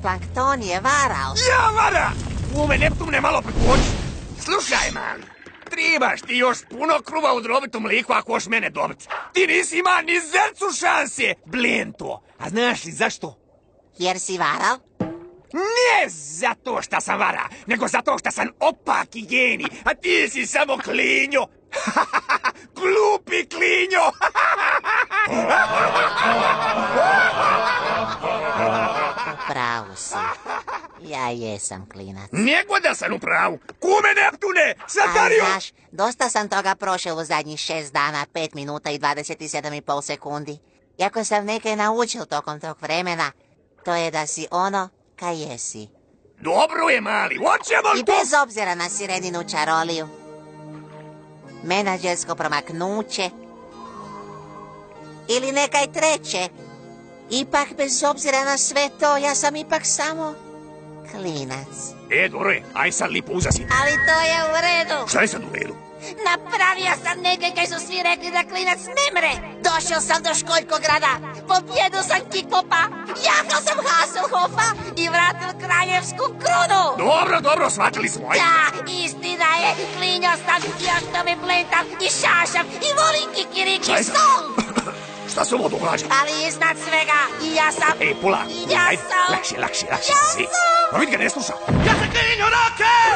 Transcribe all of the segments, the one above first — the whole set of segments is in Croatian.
Plankton je varao. Ja vara! Kume, Neptune, malo prepođi. Slušaj, mali. Trebaš ti još puno kruva u drobitom mliku ako hoš mene dobiti. Ti nisi ima ni zrcu šanse, blento. A znaš li zašto? Jer si varao? Ne zato što sam vara, nego zato što sam opaki genij, a ti si samo klinjo. Glupi klinjo. Upravu si. Ja jesam klinac. Nego da sam u pravu. Kume Neptune, satario! Ali znaš, dosta sam toga prošao u zadnjih 6 dana, 5 minuta i 27,5 sekundi. Iako sam neke naučil tokom tog vremena, to je da si ono kaj jesi. Dobro je, mali, hoćemo I to! bez obzira na sireninu čaroliju, menadžersko promaknuće ili nekaj treće, ipak bez obzira na sve to, ja sam ipak samo klinac. Dobro je, aj sad lipo uzasi. Ali to je u redu. Šta je sad u redu? Napravio sam neke kaj su svi rekli da klinac ne mre. Došao sam do Školjkograda, pobjedu sam Kikpopa, jahao sam Hasselhoffa i vratil kraljevsku krunu. Dobro, shvatili smo, aj. Da, istina je, klinjo sam, ja što me plentam i šašam i volim kikiriki stol. Šta se ovo događa? Ali iznad svega, i ja sam... Polako, ja ajde, sam... lakše. Ja sam... Pa vidi ga, ne sluša. Ja sam klinjo rocker!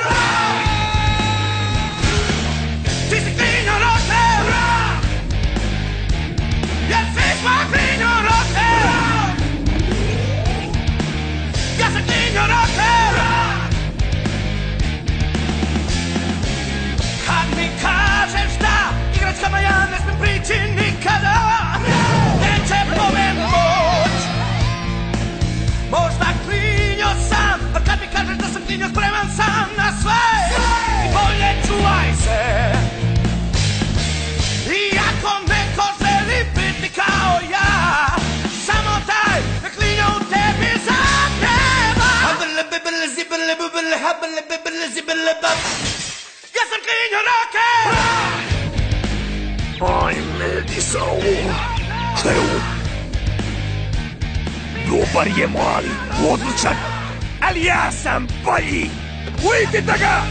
Ti si klinjo rocker! Jer svi smo klinjo rocker! Ja sam klinjo rocker! Kad mi kažeš da igračkama ja ne smem prići nikada, neće mome moć. Možda klinjo sam, a kad mi kažeš da sam klinjo spreman sam na sve, i bolje čuvaj se. Iako neko želi biti kao ja, samo daj da klinjo u tebi zapjeva. Ja sam klinjo rocker! Ajme, di sa ovo? Šta je ovo? Dobar je, mali, odličan, ali ja sam bolji. Ujte da ga!